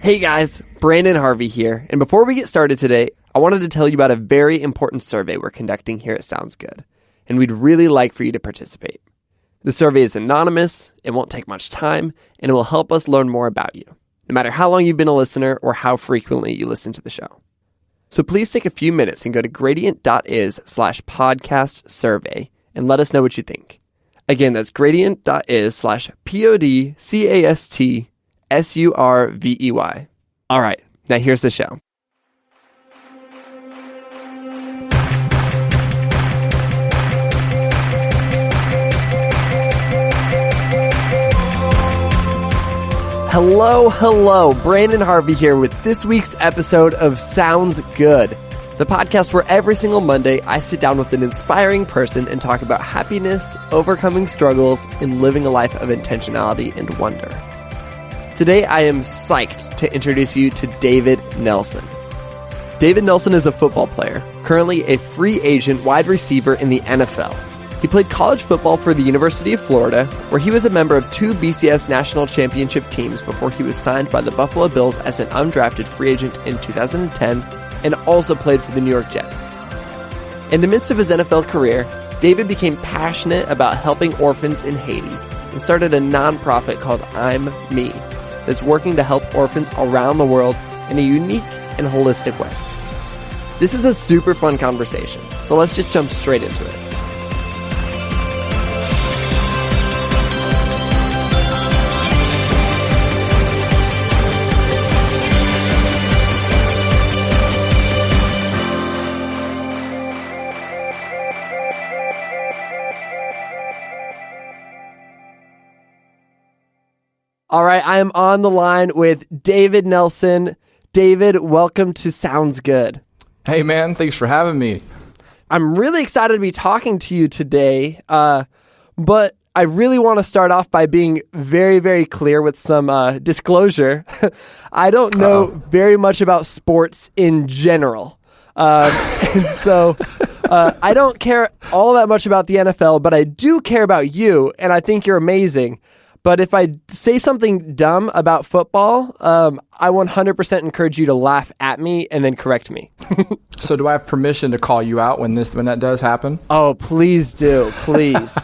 Hey guys, Brandon Harvey here, and before we get started today, I wanted to tell you about a very important survey we're conducting here at Sounds Good, and we'd really like for you to participate. The survey is anonymous, it won't take much time, and it will help us learn more about you, no matter how long you've been a listener or how frequently you listen to the show. So please take a few minutes and go to gradient.is/podcast survey and let us know what you think. Again, that's gradient.is/podcastsurvey. All right, now here's the show. Hello, Brandon Harvey here with this week's episode of Sounds Good, the podcast where every single Monday I sit down with an inspiring person and talk about happiness, overcoming struggles, and living a life of intentionality and wonder. Today I am psyched to introduce you to David Nelson. David Nelson is a football player, currently a free agent wide receiver in the NFL. He played college football for the University of Florida, where he was a member of 2 BCS National Championship teams before he was signed by the Buffalo Bills as an undrafted free agent in 2010, and also played for the New York Jets. In the midst of his NFL career, David became passionate about helping orphans in Haiti and started a nonprofit called I'm Me that's working to help orphans around the world in a unique and holistic way. This is a super fun conversation, so let's just jump straight into it. All right, I am on the line with David Nelson. David, welcome to Sounds Good. Hey, man, thanks for having me. I'm really excited to be talking to you today, but I really want to start off by being very, very clear with some disclosure. I don't know very much about sports in general, and so I don't care all that much about the NFL, but I do care about you, and I think you're amazing. But if I say something dumb about football, I 100% encourage you to laugh at me and then correct me. So do I have permission to call you out when that does happen? Oh, please do. Please.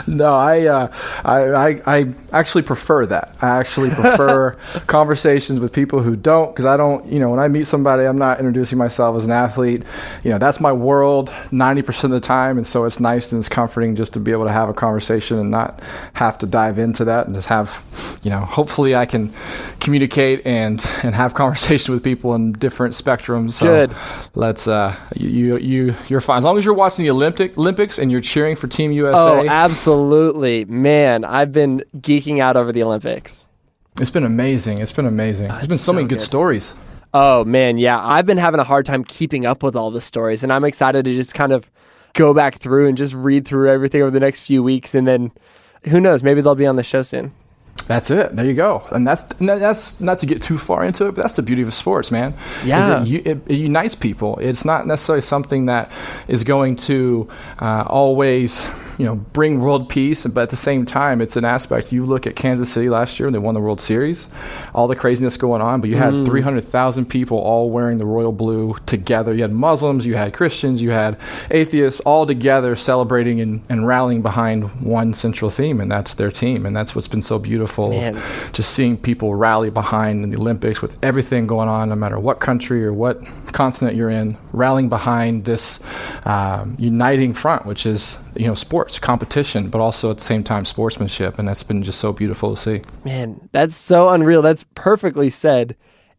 No, I actually prefer that. I actually prefer conversations with people who don't, because I don't, when I meet somebody, I'm not introducing myself as an athlete. That's my world 90% of the time. And so it's nice and it's comforting just to be able to have a conversation and not have to dive into that and just have, hopefully I can communicate and have conversation with people in different spectrums. So good. Let's you're fine as long as you're watching the Olympics and you're cheering for Team USA. Oh, absolutely, man! I've been geeking out over the Olympics. It's been amazing. There's been so many good stories. Oh man, yeah. I've been having a hard time keeping up with all the stories, and I'm excited to just kind of go back through and just read through everything over the next few weeks, and then who knows? Maybe they'll be on the show soon. That's it. There you go. And that's not to get too far into it, but that's the beauty of sports, man. Yeah. It unites people. It's not necessarily something that is going to always, bring world peace, but at the same time, it's an aspect. You look at Kansas City last year when they won the World Series, all the craziness going on, but you had 300,000 people all wearing the royal blue together. You had Muslims, you had Christians, you had atheists, all together celebrating and rallying behind one central theme, and that's their team. And that's what's been so beautiful. Man. Just seeing people rally behind in the Olympics with everything going on, no matter what country or what continent you're in, rallying behind this uniting front, which is sports, competition, but also at the same time sportsmanship. And that's been just so beautiful to see. Man, that's so unreal. That's perfectly said.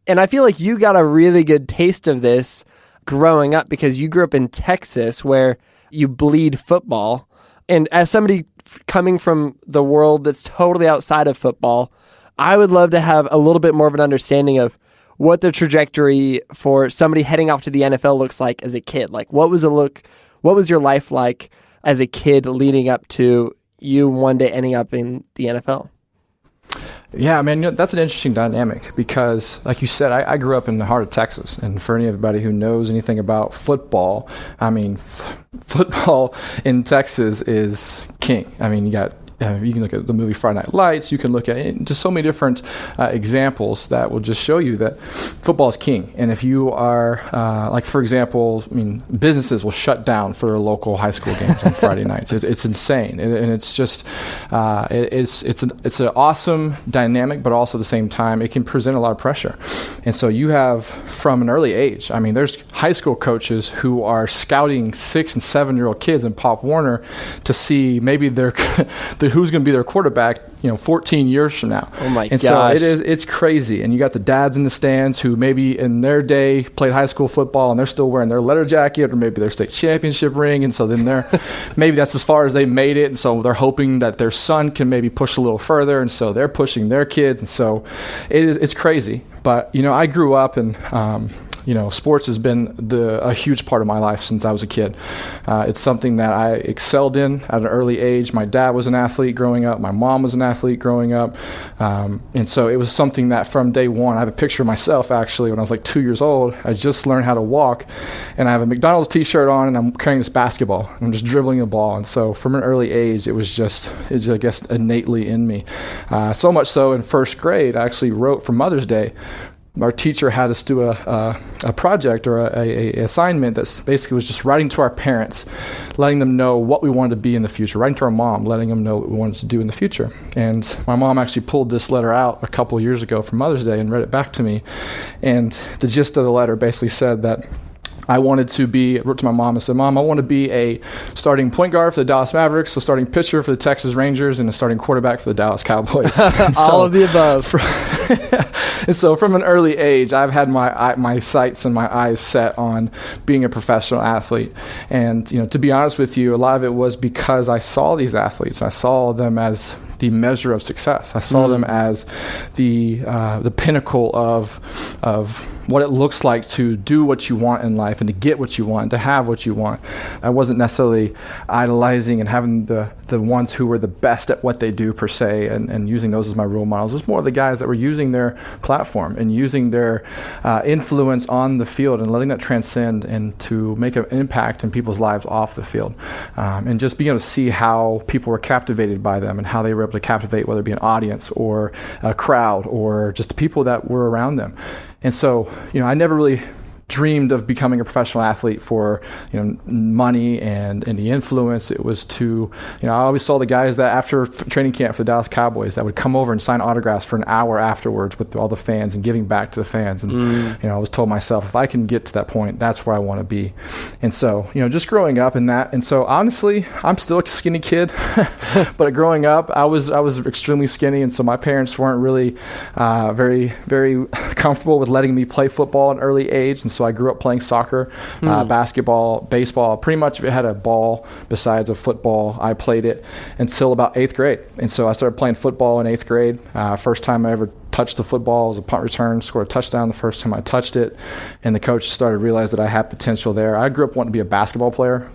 And I feel like you got a really good taste of this growing up because you grew up in Texas where you bleed football. And as somebody coming from the world that's totally outside of football, I would love to have a little bit more of an understanding of what the trajectory for somebody heading off to the NFL looks like as a kid. Like, what was your life like as a kid leading up to you one day ending up in the NFL? Yeah, man, that's an interesting dynamic because, like you said, I grew up in the heart of Texas. And for anybody who knows anything about football, I mean, football in Texas is king. I mean, you got you can look at the movie Friday Night Lights. You can look at just so many different examples that will just show you that football is king. And if you are, like, for example, I mean, businesses will shut down for their local high school games on Friday nights. It's insane. And it's just, it's an awesome dynamic, but also at the same time, it can present a lot of pressure. And so you have, from an early age, I mean, there's high school coaches who are scouting 6 and 7-year-old kids in Pop Warner to see maybe who's going to be their quarterback, 14 years from now. Oh my and gosh. So it's crazy. And you got the dads in the stands who maybe in their day played high school football and they're still wearing their letter jacket or maybe their state championship ring. And so then maybe that's as far as they made it. And so they're hoping that their son can maybe push a little further. And so they're pushing their kids. And so it's crazy. But, I grew up and, sports has been a huge part of my life since I was a kid. It's something that I excelled in at an early age. My dad was an athlete growing up. My mom was an athlete growing up. And so it was something that from day one, I have a picture of myself actually when I was like 2 years old. I just learned how to walk and I have a McDonald's t-shirt on and I'm carrying this basketball. I'm just dribbling the ball. And so from an early age, it's I guess innately in me. So much so in first grade, I actually wrote for Mother's Day. Our teacher had us do a project or a assignment that basically was just writing to our parents, letting them know what we wanted to be in the future, writing to our mom, letting them know what we wanted to do in the future. And my mom actually pulled this letter out a couple of years ago for Mother's Day and read it back to me. And the gist of the letter basically said that I wrote to my mom and said, Mom, I want to be a starting point guard for the Dallas Mavericks, a starting pitcher for the Texas Rangers, and a starting quarterback for the Dallas Cowboys. All of the above. And so from an early age, I've had my sights and my eyes set on being a professional athlete. And, to be honest with you, a lot of it was because I saw these athletes. I saw them as the measure of success. I saw them as the pinnacle of what it looks like to do what you want in life and to get what you want, to have what you want. I wasn't necessarily idolizing and having the ones who were the best at what they do per se and using those as my role models. It's more the guys that were using their platform and using their influence on the field and letting that transcend and to make an impact in people's lives off the field. And just being able to see how people were captivated by them and how they were able to captivate, whether it be an audience or a crowd or just the people that were around them. And so, I never really dreamed of becoming a professional athlete for money and the influence. It was to I always saw the guys that after training camp for the Dallas Cowboys that would come over and sign autographs for an hour afterwards with all the fans and giving back to the fans. And I was told myself, if I can get to that point, that's where I want to be. And so just growing up in that. And so honestly, I'm still a skinny kid, but growing up, I was extremely skinny, and so my parents weren't really very, very comfortable with letting me play football at an early age. And so I grew up playing soccer, basketball, baseball. Pretty much if it had a ball besides a football, I played it until about 8th grade. And so I started playing football in 8th grade. First time I ever touched the football was a punt return, scored a touchdown the first time I touched it. And the coach started to realize that I had potential there. I grew up wanting to be a basketball player.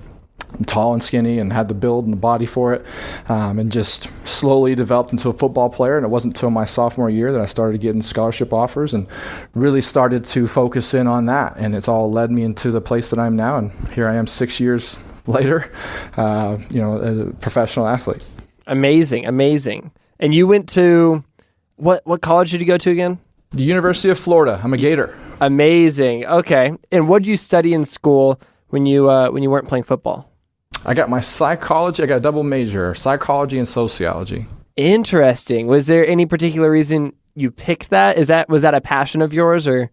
I'm tall and skinny and had the build and the body for it, and just slowly developed into a football player. And it wasn't until my sophomore year that I started getting scholarship offers and really started to focus in on that. And it's all led me into the place that I'm now. And here I am 6 years later, as a professional athlete. Amazing. And you went to, what college did you go to again? The University of Florida. I'm a Gator. Amazing. Okay. And what did you study in school when you weren't playing football? I got my psychology. I got a double major, psychology and sociology. Interesting. Was there any particular reason you picked that? Was that a passion of yours, or?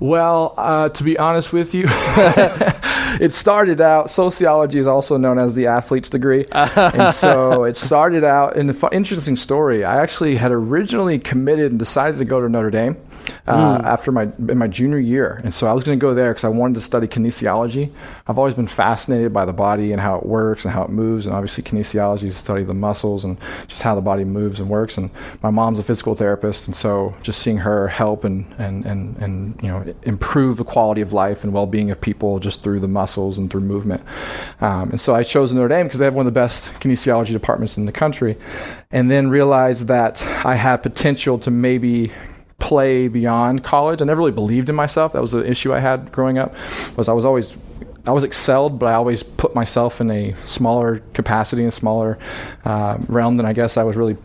Well, to be honest with you, it started out, sociology is also known as the athlete's degree. And so it started out in an interesting story. I actually had originally committed and decided to go to Notre Dame. In my junior year. And so I was going to go there because I wanted to study kinesiology. I've always been fascinated by the body and how it works and how it moves. And obviously kinesiology is to study the muscles and just how the body moves and works. And my mom's a physical therapist. And so just seeing her help and improve the quality of life and well-being of people just through the muscles and through movement. And so I chose Notre Dame because they have one of the best kinesiology departments in the country. And then realized that I had potential to maybe play beyond college. I never really believed in myself. That was the issue I had growing up, was I was always I was excelled, but I always put myself in a smaller capacity and smaller realm than I guess I was really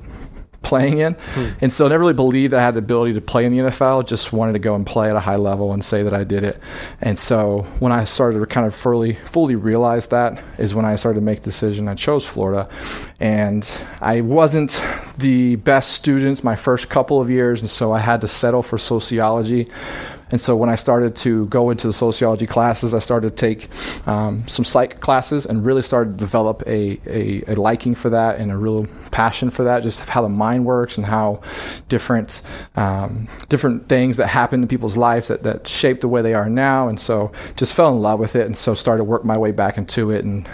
playing in. And so I never really believed that I had the ability to play in the NFL, just wanted to go and play at a high level and say that I did it. And so when I started to kind of fully realize that is when I started to make the decision. I chose Florida, and I wasn't the best student my first couple of years, and so I had to settle for sociology. And so when I started to go into the sociology classes, I started to take some psych classes and really started to develop a liking for that and a real passion for that, just how the mind works and how different things that happen in people's lives that shape the way they are now. And so just fell in love with it, and so started to work my way back into it. And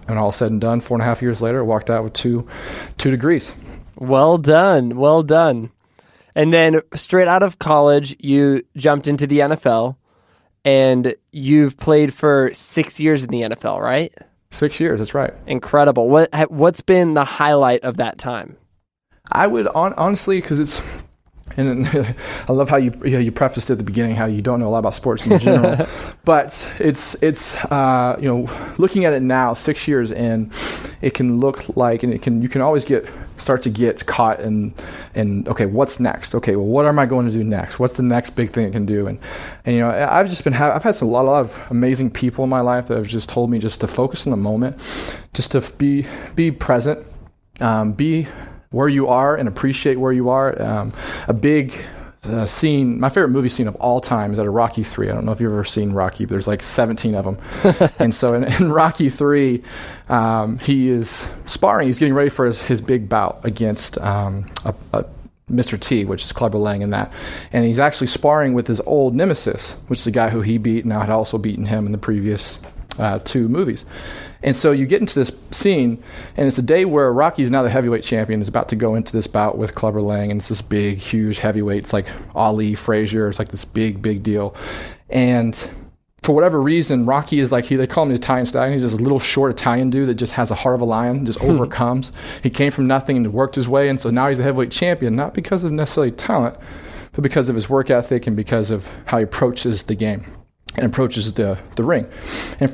all said and done, 4.5 years later, I walked out with two degrees. Well done. Well done. And then straight out of college, you jumped into the NFL, and you've played for 6 years in the NFL, right? 6 years, that's right. Incredible. What's been the highlight of that time? I would honestly, because it's, and I love how you prefaced at the beginning how you don't know a lot about sports in general, but it's looking at it now, 6 years in, it can look like, and you can always start to get caught in okay, what's next? Okay, well, what am I going to do next? What's the next big thing I can do? And I've had a lot of amazing people in my life that have just told me just to focus on the moment, just to be present, be where you are and appreciate where you are. A big scene, my favorite movie scene of all time is out of Rocky 3. I don't know if you've ever seen Rocky, but there's like 17 of them. And so in Rocky 3, he is sparring. He's getting ready for his big bout against Mr. T, which is Clubber Lang in that. And he's actually sparring with his old nemesis, which is the guy who he beat and now had also beaten him in the previous 2 movies. And so you get into this scene, and it's a day where Rocky's now the heavyweight champion, is about to go into this bout with Clubber Lang, and it's this big, huge heavyweight. It's like Ali, Frazier. It's like this big, big deal. And for whatever reason, Rocky is like, they call him the Italian Stallion. He's just a little short Italian dude that just has a heart of a lion, just overcomes. He came from nothing and worked his way, and so now he's a heavyweight champion, not because of necessarily talent, but because of his work ethic and because of how he approaches the game and approaches the ring.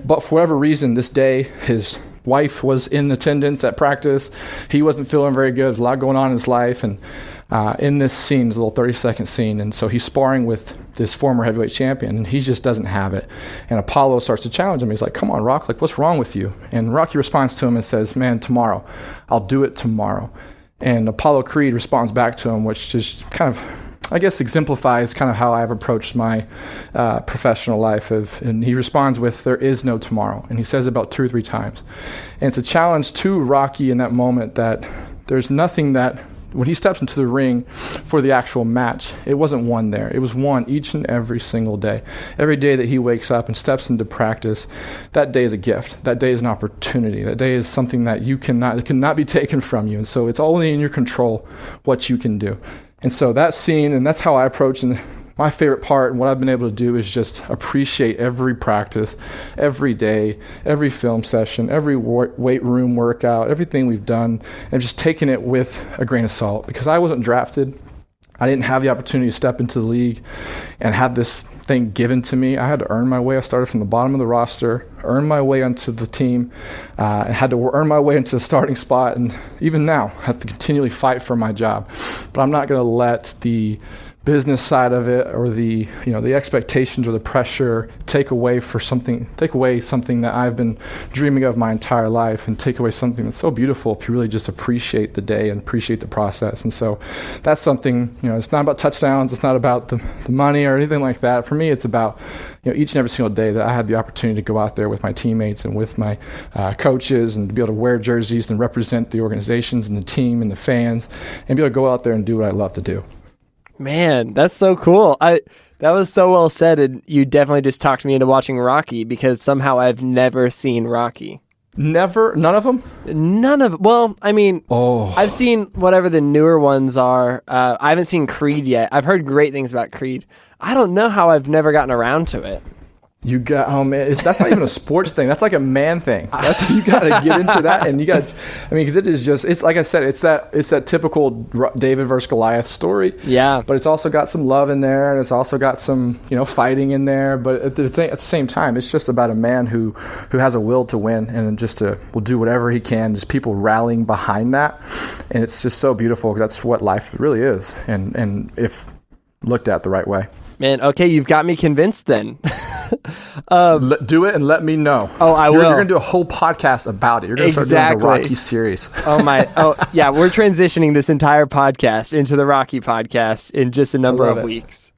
But for whatever reason, this day, his wife was in attendance at practice. He wasn't feeling very good. There's a lot going on in his life. And in this scene, this little 30-second scene, and so he's sparring with this former heavyweight champion, and he just doesn't have it. And Apollo starts to challenge him. He's like, come on, Rock, like, what's wrong with you? And Rocky responds to him and says, man, tomorrow. I'll do it tomorrow. And Apollo Creed responds back to him, which just kind of, I guess, exemplifies kind of how I've approached my professional life. And he responds with, there is no tomorrow. And he says it about 2 or 3 times. And it's a challenge to Rocky in that moment that there's nothing that, when he steps into the ring for the actual match, it wasn't won there. It was won each and every single day. Every day that he wakes up and steps into practice, that day is a gift. That day is an opportunity. That day is something that it cannot be taken from you. And so it's only in your control what you can do. And so that scene, and that's how I approach, and my favorite part and what I've been able to do is just appreciate every practice, every day, every film session, every weight room workout, everything we've done, and just taking it with a grain of salt. Because I wasn't drafted. I didn't have the opportunity to step into the league and have this thing given to me. I had to earn my way. I started from the bottom of the roster, earned my way onto the team, and had to earn my way into the starting spot. And even now, I have to continually fight for my job. But I'm not going to let the business side of it or the expectations or the pressure take away something that I've been dreaming of my entire life, and take away something that's so beautiful if you really just appreciate the day and appreciate the process. And so that's something, it's not about touchdowns, it's not about the money or anything like that. For me, it's about each and every single day that I had the opportunity to go out there with my teammates and with my coaches, and to be able to wear jerseys and represent the organizations and the team and the fans, and be able to go out there and do what I love to do. Man, that's so cool. That was so well said, and you definitely just talked me into watching Rocky, because somehow I've never seen Rocky. Never? None of them? None of them. Well, I mean, I've seen whatever the newer ones are. I haven't seen Creed yet. I've heard great things about Creed. I don't know how I've never gotten around to it. You got, oh man, that's not even a sports thing. That's like a man thing. That's you got to get into that, and you got. I mean, because it is just. It's like I said. It's that typical David versus Goliath story. Yeah. But it's also got some love in there, and it's also got some fighting in there. But at the same time, it's just about a man who has a will to win, and just will do whatever he can. Just people rallying behind that, and it's just so beautiful. That's what life really is, and if looked at the right way. Man, okay, you've got me convinced then. Do it and let me know. Oh, I will. You're going to do a whole podcast about it. You're going to start doing the Rocky series. Oh, yeah, we're transitioning this entire podcast into the Rocky podcast in just a number of weeks.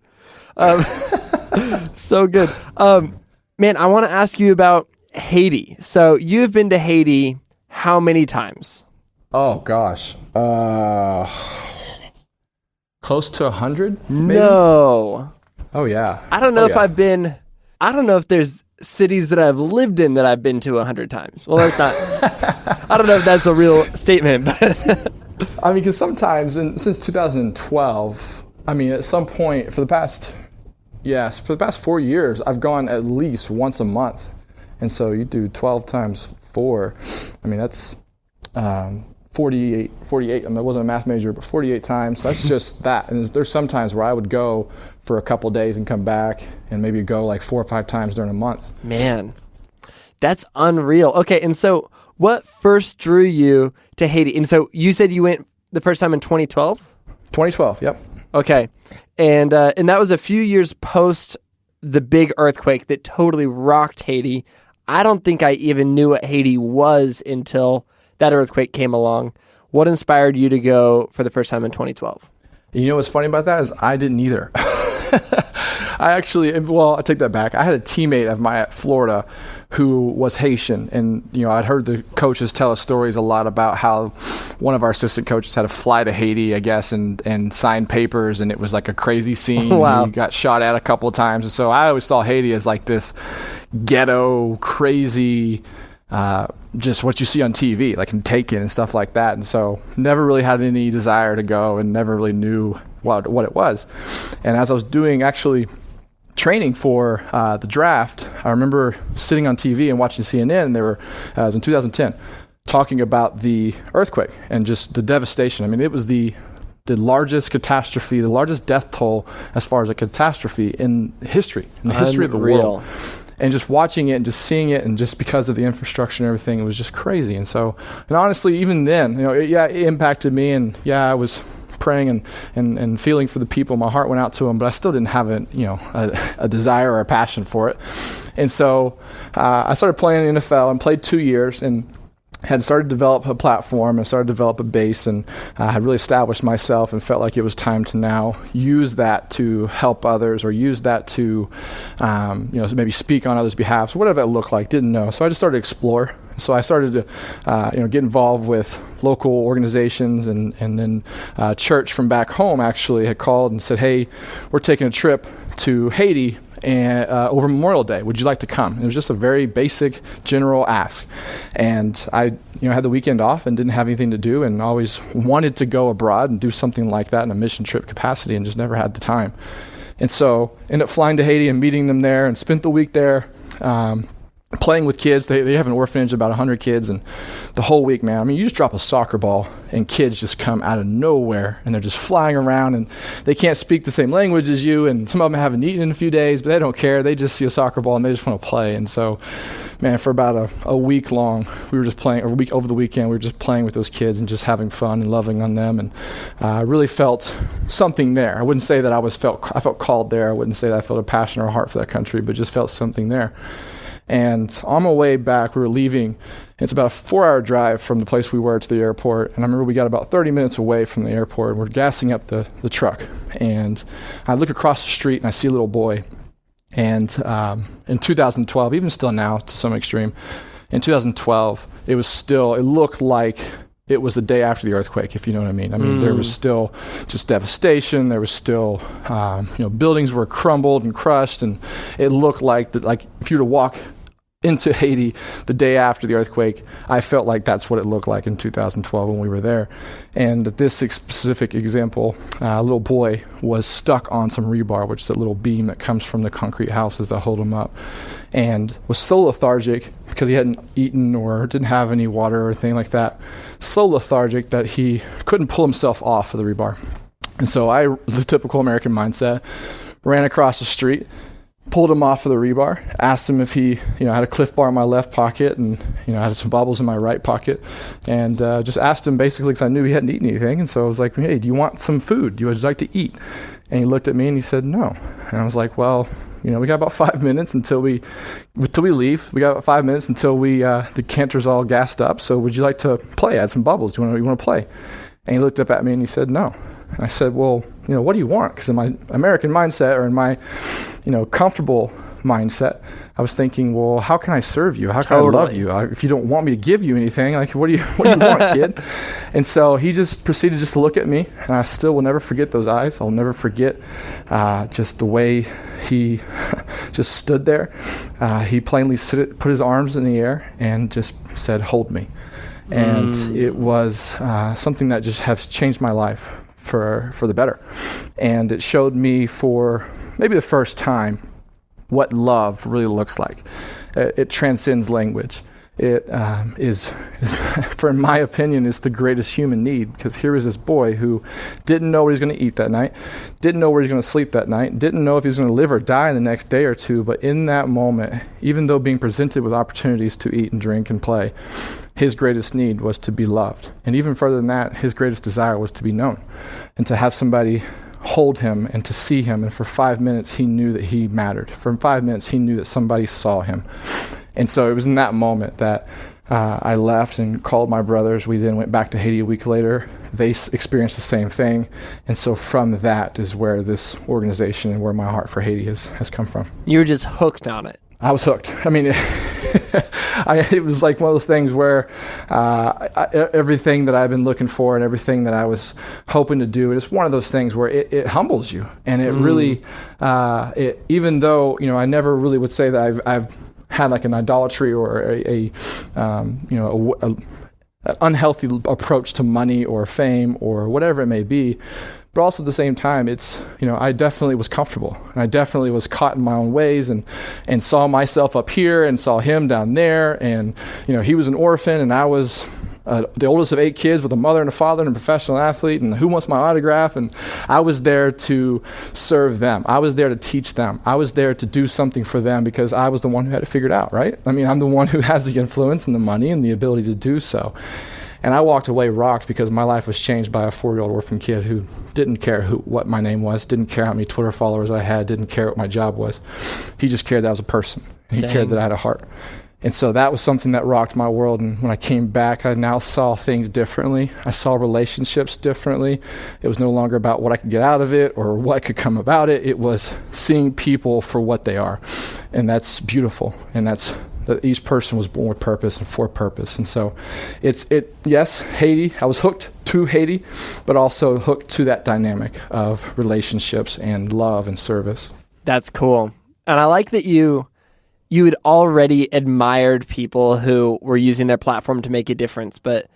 So good. Man, I want to ask you about Haiti. So you've been to Haiti how many times? Oh, gosh. Close to 100? No. Oh, yeah. I don't know I don't know if there's cities that I've lived in that I've been to 100 times. Well, that's not, I don't know if that's a real statement, but. I mean, because sometimes, since 2012, I mean, at some point for the past 4 years, I've gone at least once a month. And so you do 12 times 4. I mean, that's 48. I mean, I wasn't a math major, but 48 times. So that's just that. And there's some times where I would go for a couple of days and come back and maybe go like 4 or 5 times during a month. Man, that's unreal. Okay, and so what first drew you to Haiti? And so you said you went the first time in 2012? 2012, yep. Okay, and that was a few years post the big earthquake that totally rocked Haiti. I don't think I even knew what Haiti was until that earthquake came along. What inspired you to go for the first time in 2012? You know what's funny about that is I didn't either. I take that back. I had a teammate of mine at Florida who was Haitian, and I'd heard the coaches tell us stories a lot about how one of our assistant coaches had to fly to Haiti, I guess, and sign papers, and it was like a crazy scene. Wow. He got shot at a couple of times, and so I always saw Haiti as like this ghetto, crazy, just what you see on TV, like in Taken and stuff like that. And so never really had any desire to go and never really knew what it was. And as I was doing training for the draft, I remember sitting on TV and watching CNN, and it was in 2010, talking about the earthquake and just the devastation. I mean, it was the largest catastrophe, the largest death toll as far as a catastrophe in history, in the history of the world. And just watching it and just seeing it, and just because of the infrastructure and everything, it was just crazy. And so, and honestly, even then, it impacted me, and I was praying and feeling for the people. My heart went out to them, but I still didn't have a desire or a passion for it. And so I started playing in the NFL and played 2 years, and had started to develop a platform and started to develop a base, and had really established myself and felt like it was time to now use that to help others, or use that to maybe speak on others' behalf. So whatever that looked like, didn't know. So I just started to explore. So I started to get involved with local organizations, and then church from back home actually had called and said, hey, we're taking a trip to Haiti and over Memorial Day. Would you like to come? And it was just a very basic, general ask. And I had the weekend off and didn't have anything to do, and always wanted to go abroad and do something like that in a mission trip capacity, and just never had the time. And so ended up flying to Haiti and meeting them there, and spent the week there. Playing with kids. They have an orphanage, about 100 kids, and the whole week, man, I mean, you just drop a soccer ball and kids just come out of nowhere, and they're just flying around, and they can't speak the same language as you, and some of them haven't eaten in a few days, but they don't care. They just see a soccer ball and they just want to play. And so, man, for about a week long, we were just playing, or over the weekend, we were just playing with those kids and just having fun and loving on them. And I really felt something there. I wouldn't say that I felt called there. I wouldn't say that I felt a passion or a heart for that country, but just felt something there. And on my way back, we were leaving. It's about a 4-hour drive from the place we were to the airport. And I remember we got about 30 minutes away from the airport, and we're gassing up the truck. And I look across the street, and I see a little boy. And in 2012, even still now to some extreme, in 2012, it looked like it was the day after the earthquake, if you know what I mean. I mean, there was still just devastation. There was still, buildings were crumbled and crushed, and it looked like if you were to walk into Haiti the day after the earthquake, I felt like that's what it looked like in 2012 when we were there. And this specific example, a little boy was stuck on some rebar, which is that little beam that comes from the concrete houses that hold him up, and was so lethargic because he hadn't eaten or didn't have any water or anything like that, so lethargic that he couldn't pull himself off of the rebar. And so the typical American mindset, ran across the street, pulled him off of the rebar, asked him if he, had a Cliff Bar in my left pocket and, I had some bubbles in my right pocket, and just asked him basically because I knew he hadn't eaten anything. And so I was like, hey, do you want some food? Would you like to eat? And he looked at me and he said, no. And I was like, well, we got about 5 minutes until we leave. We got about 5 minutes until the canter's all gassed up. So would you like to play? Add some bubbles. Do you want to play? And he looked up at me and he said, no. And I said, well, what do you want? Because in my American mindset, or in my, comfortable mindset, I was thinking, well, how can I serve you? How can I love you? If you don't want me to give you anything, like, what do you want, kid? And so he just proceeded just to look at me, and I still will never forget those eyes. I'll never forget just the way he just stood there. He plainly put his arms in the air and just said, hold me. And it was something that just has changed my life for the better. And it showed me for maybe the first time what love really looks like. It transcends language. It is, for in my opinion, is the greatest human need, because here is this boy who didn't know what he was going to eat that night, didn't know where he was going to sleep that night, didn't know if he was going to live or die the next day or two, but in that moment, even though being presented with opportunities to eat and drink and play, his greatest need was to be loved. And even further than that, his greatest desire was to be known and to have somebody hold him and to see him. And for 5 minutes, he knew that he mattered. For 5 minutes, he knew that somebody saw him. And so it was in that moment that I left and called my brothers. We then went back to Haiti a week later. They experienced the same thing. And so from that is where this organization and where my heart for Haiti has come from. You were just hooked on it. I was hooked. I mean, it was like one of those things where everything that I've been looking for and everything that I was hoping to do, it's one of those things where it humbles you. And it really, even though, I never really would say that I've had like an idolatry or an unhealthy approach to money or fame or whatever it may be. But also at the same time, it's, I definitely was comfortable, and I definitely was caught in my own ways and saw myself up here and saw him down there. And, he was an orphan and I was the oldest of 8 kids with a mother and a father and a professional athlete, and who wants my autograph? And I was there to serve them. I was there to teach them. I was there to do something for them because I was the one who had it figured out, right? I mean, I'm the one who has the influence and the money and the ability to do so. And I walked away rocked because my life was changed by a 4-year-old orphan kid who didn't care what my name was, didn't care how many Twitter followers I had, didn't care what my job was. He just cared that I was a person. He cared that I had a heart. And so that was something that rocked my world. And when I came back, I now saw things differently. I saw relationships differently. It was no longer about what I could get out of it or what could come about it. It was seeing people for what they are. And beautiful. And that each person was born with purpose and for purpose. And so yes, Haiti, I was hooked to Haiti, but also hooked to that dynamic of relationships and love and service. That's cool. And I like that you had already admired people who were using their platform to make a difference, but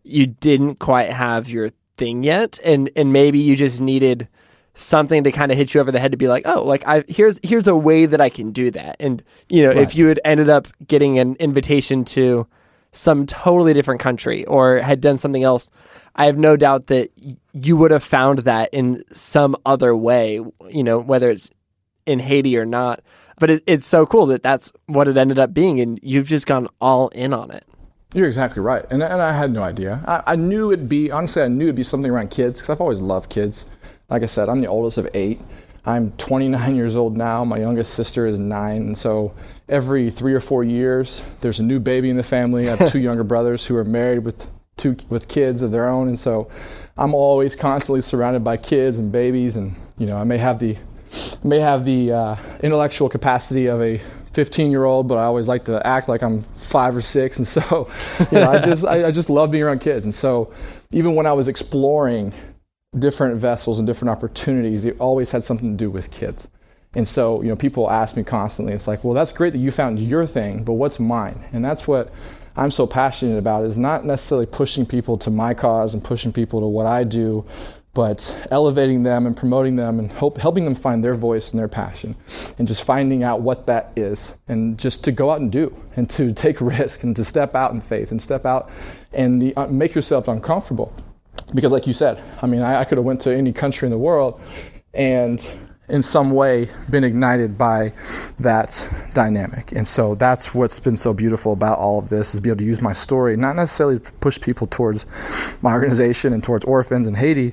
you didn't quite have your thing yet. And maybe you just needed something to kind of hit you over the head to be like, oh, like here's a way that I can do that. And, right. If you had ended up getting an invitation to some totally different country or had done something else, I have no doubt that you would have found that in some other way, whether it's in Haiti or not. But it's so cool that that's what it ended up being, and you've just gone all in on it. You're exactly right. And I had no idea. I knew it'd be something around kids, because I've always loved kids. Like I said, I'm the oldest of 8. I'm 29 years old now. My youngest sister is 9. And so every 3 or 4 years, there's a new baby in the family. I have 2 younger brothers who are married with kids of their own. And so I'm always constantly surrounded by kids and babies. And, I may have the intellectual capacity of a 15-year-old, but I always like to act like I'm 5 or 6. And so, I just love being around kids. And so even when I was exploring different vessels and different opportunities, it always had something to do with kids. And so, people ask me constantly, it's like, well, that's great that you found your thing, but what's mine? And that's what I'm so passionate about, is not necessarily pushing people to my cause and pushing people to what I do, but elevating them and promoting them and helping them find their voice and their passion, and just finding out what that is, and just to go out and do, and to take risk, and to step out in faith, and step out and make yourself uncomfortable. Because like you said, I could have went to any country in the world and in some way been ignited by that dynamic. And so that's what's been so beautiful about all of this, is be able to use my story, not necessarily to push people towards my organization and towards orphans in Haiti,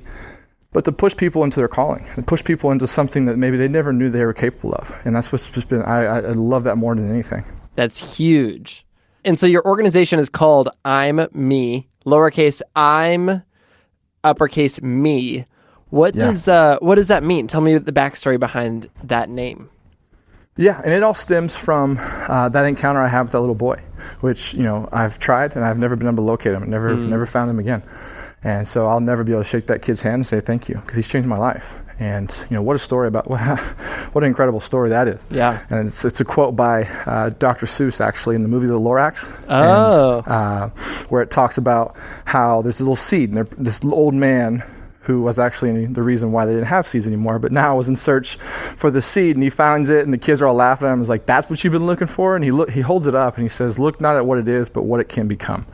but to push people into their calling, and push people into something that maybe they never knew they were capable of. And that's what's just been, I love that more than anything. That's huge. And so your organization is called I'm Me, lowercase I'm, uppercase me. What does that mean? Tell me the backstory behind that name. Yeah, and it all stems from that encounter I had with that little boy, which, I've tried and I've never been able to locate him. Never found him again. And so I'll never be able to shake that kid's hand and say thank you, because he's changed my life. And, what a story what an incredible story that is. Yeah. And it's a quote by Dr. Seuss, actually, in the movie The Lorax. Oh. And, where it talks about how there's a little seed, and this old man who was actually the reason why they didn't have seeds anymore, but now was in search for the seed, and he finds it, and the kids are all laughing at him. He's like, "That's what you've been looking for?" And he holds it up, and he says, "Look not at what it is, but what it can become."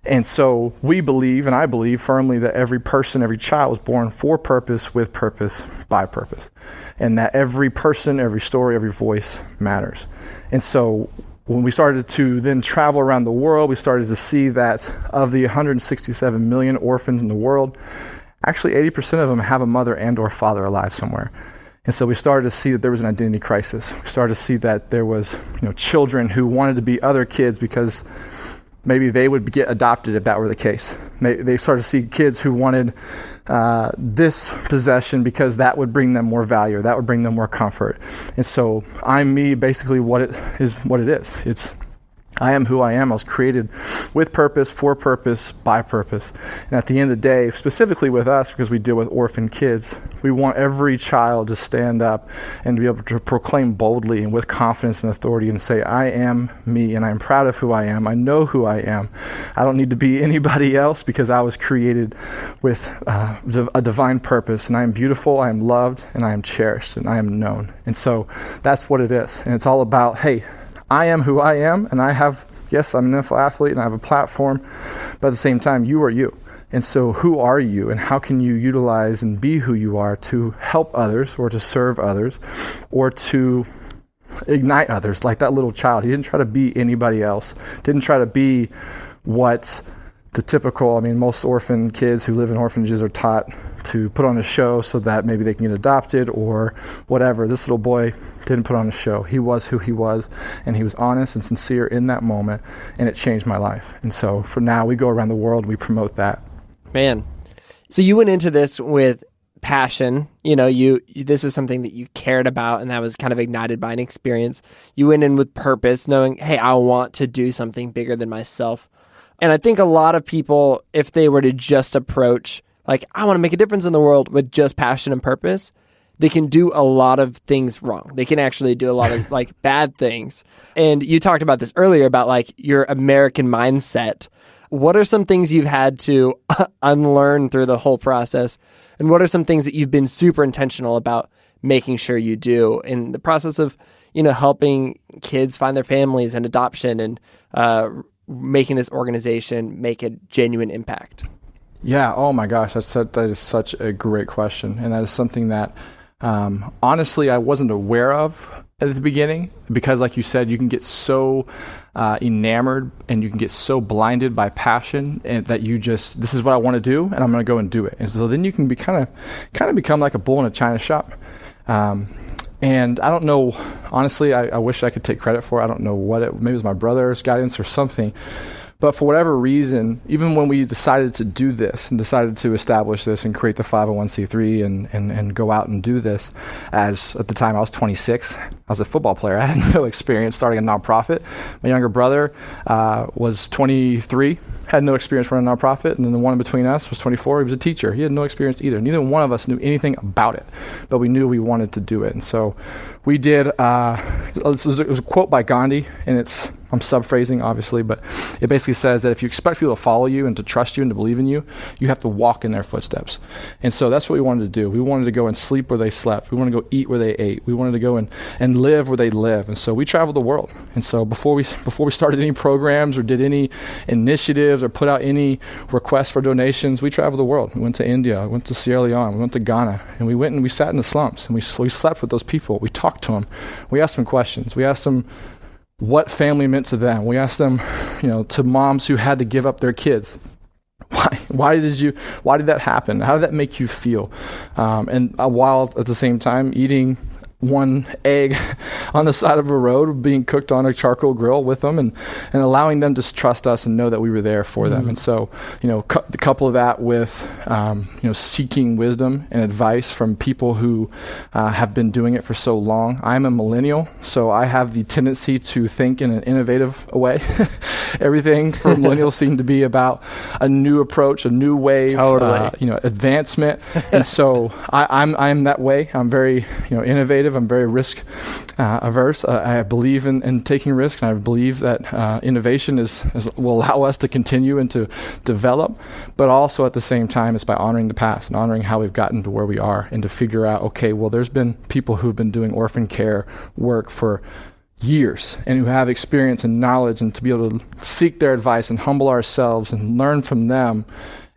And so we believe, and I believe firmly, that every person, every child was born for purpose, with purpose, by purpose. And that every person, every story, every voice matters. And so when we started to then travel around the world, we started to see that of the 167 million orphans in the world, actually 80% of them have a mother and or father alive somewhere. And so we started to see that there was an identity crisis. We started to see that there was, children who wanted to be other kids because maybe they would get adopted if that were the case. They started to see kids who wanted this possession because that would bring them more value, or that would bring them more comfort. And so I'm Me, basically what it is. It's I am who I am. I was created with purpose, for purpose, by purpose. And at the end of the day, specifically with us, because we deal with orphan kids, we want every child to stand up and to be able to proclaim boldly and with confidence and authority and say, I am me, and I am proud of who I am. I know who I am. I don't need to be anybody else, because I was created with a divine purpose, and I am beautiful, I am loved, and I am cherished, and I am known. And so that's what it is. And it's all about, hey, I am who I am, and I'm an NFL athlete, and I have a platform, but at the same time, you are you. And so who are you, and how can you utilize and be who you are to help others, or to serve others, or to ignite others? Like that little child, he didn't try to be anybody else, didn't try to be what the typical, most orphan kids who live in orphanages are taught to put on a show so that maybe they can get adopted or whatever. This little boy didn't put on a show. He was who he was, and he was honest and sincere in that moment, and it changed my life. And so for now, we go around the world, we promote that. Man. So you went into this with passion. This was something that you cared about, and that was kind of ignited by an experience. You went in with purpose, knowing, hey, I want to do something bigger than myself. And I think a lot of people, if they were to just approach, like, I want to make a difference in the world with just passion and purpose, they can do a lot of things wrong. They can actually do a lot of bad things. And you talked about this earlier about your American mindset. What are some things you've had to unlearn through the whole process? And what are some things that you've been super intentional about making sure you do in the process of, helping kids find their families and adoption, and making this organization make a genuine impact? Yeah. Oh my gosh. That is such a great question. And that is something that, honestly, I wasn't aware of at the beginning, because like you said, you can get so enamored and you can get so blinded by passion, and that this is what I want to do, and I'm going to go and do it. And so then you can be kind of become like a bull in a china shop. And I don't know, honestly, I wish I could take credit for it. I don't know maybe it was my brother's guidance or something. But for whatever reason, even when we decided to do this and decided to establish this and create the 501c3 and go out and do this, as at the time I was 26, I was a football player. I had no experience starting a nonprofit. My younger brother was 23. had no experience running a nonprofit, and then the one in between us was 24. He was a teacher. He had no experience either. Neither one of us knew anything about it, but we knew we wanted to do it. And so we did, it was a quote by Gandhi, and I'm subphrasing, obviously, but it basically says that if you expect people to follow you and to trust you and to believe in you, you have to walk in their footsteps. And so that's what we wanted to do. We wanted to go and sleep where they slept. We wanted to go eat where they ate. We wanted to go and live where they live. And so we traveled the world. And so before we started any programs or did any initiatives or put out any requests for donations, we traveled the world. We went to India, we went to Sierra Leone, we went to Ghana, and we went and we sat in the slums, and we slept with those people. We talked to them. We asked them questions. We asked them what family meant to them. We asked them, to moms who had to give up their kids. Why did that happen? How did that make you feel? And while at the same time eating one egg on the side of a road being cooked on a charcoal grill with them, and allowing them to trust us and know that we were there for them. And so, the couple of that with, seeking wisdom and advice from people who have been doing it for so long. I'm a millennial, so I have the tendency to think in an innovative way. Everything for millennials seem to be about a new approach, a new wave, advancement. And so I'm that way. I'm very, innovative. I'm very risk averse. I believe in taking risks, and I believe that innovation will allow us to continue and to develop, but also at the same time, it's by honoring the past and honoring how we've gotten to where we are, and to figure out, okay, well, there's been people who've been doing orphan care work for years and who have experience and knowledge, and to be able to seek their advice and humble ourselves and learn from them,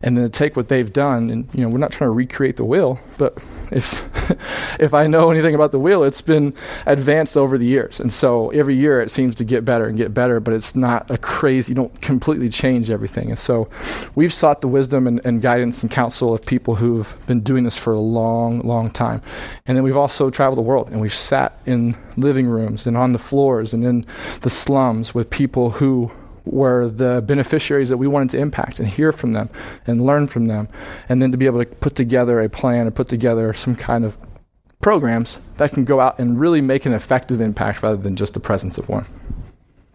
and then to take what they've done. And we're not trying to recreate the wheel, but if I know anything about the wheel, it's been advanced over the years. And so every year it seems to get better and get better, but it's not a crazy, you don't completely change everything. And so we've sought the wisdom and guidance and counsel of people who've been doing this for a long, long time. And then we've also traveled the world, and we've sat in living rooms and on the floors and in the slums with people who were the beneficiaries that we wanted to impact, and hear from them and learn from them, and then to be able to put together a plan and put together some kind of programs that can go out and really make an effective impact rather than just the presence of one.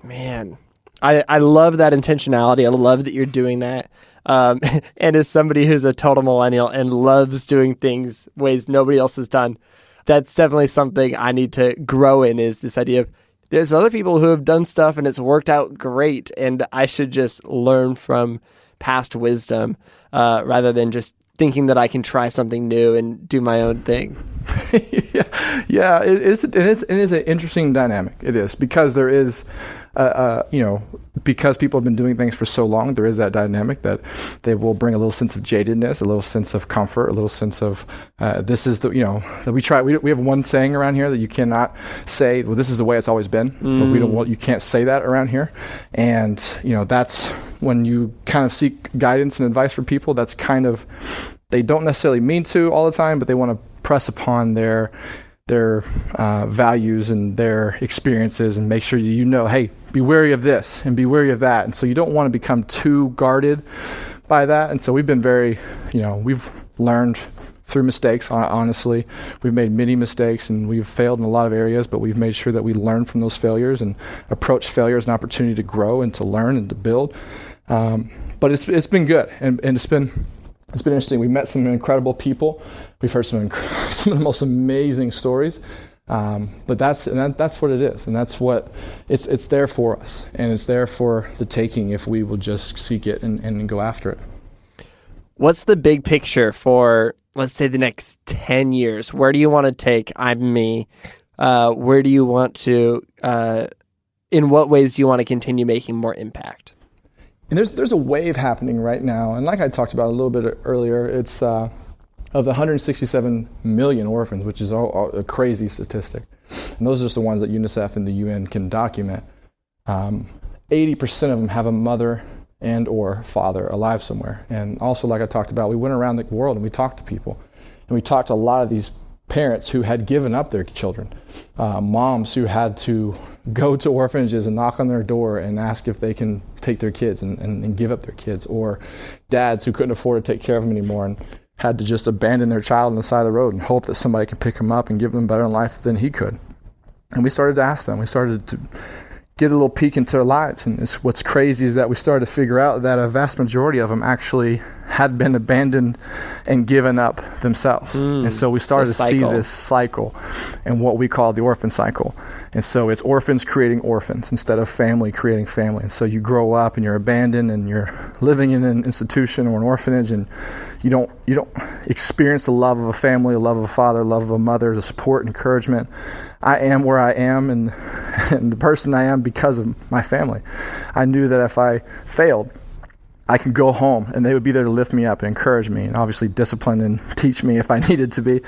Man, I love that intentionality. I love that you're doing that. And as somebody who's a total millennial and loves doing things ways nobody else has done, that's definitely something I need to grow in, is this idea of there's other people who have done stuff and it's worked out great, and I should just learn from past wisdom rather than just thinking that I can try something new and do my own thing. Yeah, it is an interesting dynamic. It is, because there is, because people have been doing things for so long, there is that dynamic that they will bring a little sense of jadedness, a little sense of comfort, a little sense of this is the, that we try. We have one saying around here that you cannot say, well, this is the way it's always been. But you can't say that around here. And that's when you kind of seek guidance and advice for people. That's kind of, they don't necessarily mean to all the time, but they want to press upon their values and their experiences, and make sure hey, be wary of this and be wary of that. And so you don't want to become too guarded by that. And so we've been very, we've learned through mistakes. Honestly, we've made many mistakes and we've failed in a lot of areas, but we've made sure that we learn from those failures and approach failure as an opportunity to grow and to learn and to build. But it's been good, and it's been interesting. We've met some incredible people. We've heard some of the most amazing stories. But that's what it is, and that's what it's there for us, and it's there for the taking if we will just seek it and go after it. What's the big picture for, let's say, the next 10 years? Where do you want to take I'm Me? Where do you want to, in what ways do you want to continue making more impact? And there's a wave happening right now, and like I talked about a little bit earlier, it's of the 167 million orphans, which is a crazy statistic, and those are just the ones that UNICEF and the UN can document. 80% of them have a mother and or father alive somewhere. And also, like I talked about, we went around the world and we talked to people, and we talked to a lot of these parents who had given up their children, moms who had to go to orphanages and knock on their door and ask if they can take their kids and give up their kids, or dads who couldn't afford to take care of them anymore and had to just abandon their child on the side of the road and hope that somebody can pick them up and give them a better life than he could. And we started to ask them, we started to get a little peek into their lives. And what's crazy is that we started to figure out that a vast majority of them actually had been abandoned and given up themselves. And so we started to see this cycle and what we call the orphan cycle. And so it's orphans creating orphans instead of family creating family. And so you grow up and you're abandoned and you're living in an institution or an orphanage, and you don't experience the love of a family, the love of a father, the love of a mother, the support, encouragement. I am where I am and the person I am because of my family. I knew that if I failed, I could go home and they would be there to lift me up and encourage me and obviously discipline and teach me if I needed to be.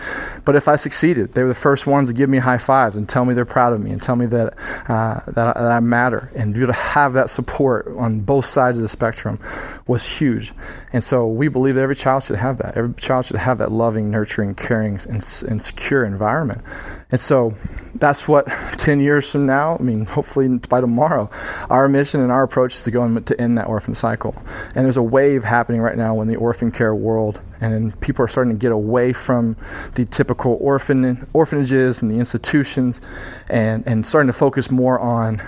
But if I succeeded, they were the first ones to give me high fives and tell me they're proud of me and tell me that I matter. And to have that support on both sides of the spectrum was huge. And so we believe that every child should have that. Every child should have that loving, nurturing, caring, and secure environment. And so that's what 10 years from now, I mean, hopefully by tomorrow, our mission and our approach is to go and to end that orphan cycle. And there's a wave happening right now in the orphan care world, and people are starting to get away from the typical orphanages and the institutions and starting to focus more on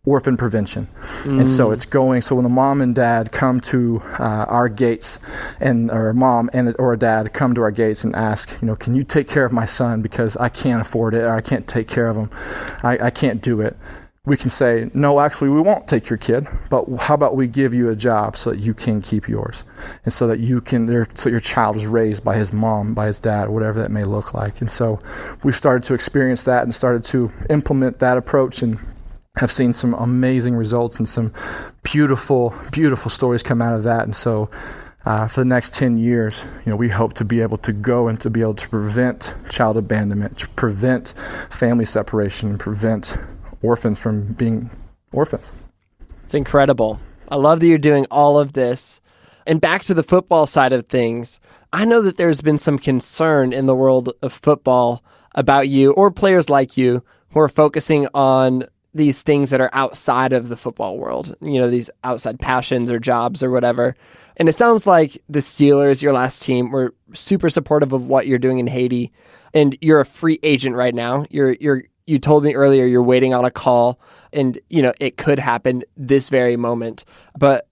orphan prevention. And so it's going, so when the mom and dad come to our gates, or a mom or a dad come to our gates and ask, can you take care of my son because I can't afford it, or I can't take care of him, I can't do it. We can say, no, actually, we won't take your kid, but how about we give you a job so that you can keep yours, and so that so your child is raised by his mom, by his dad, whatever that may look like. And so we've started to experience that and started to implement that approach, and have seen some amazing results and some beautiful, beautiful stories come out of that. And so for the next 10 years, we hope to be able to go and to be able to prevent child abandonment, to prevent family separation, and prevent orphans from being orphans. It's incredible. I love that you're doing all of this. And back to the football side of things, I know that there's been some concern in the world of football about you or players like you who are focusing on these things that are outside of the football world, these outside passions or jobs or whatever. And it sounds like the Steelers, your last team, were super supportive of what you're doing in Haiti. And you're a free agent right now. You told me earlier you're waiting on a call, and it could happen this very moment. But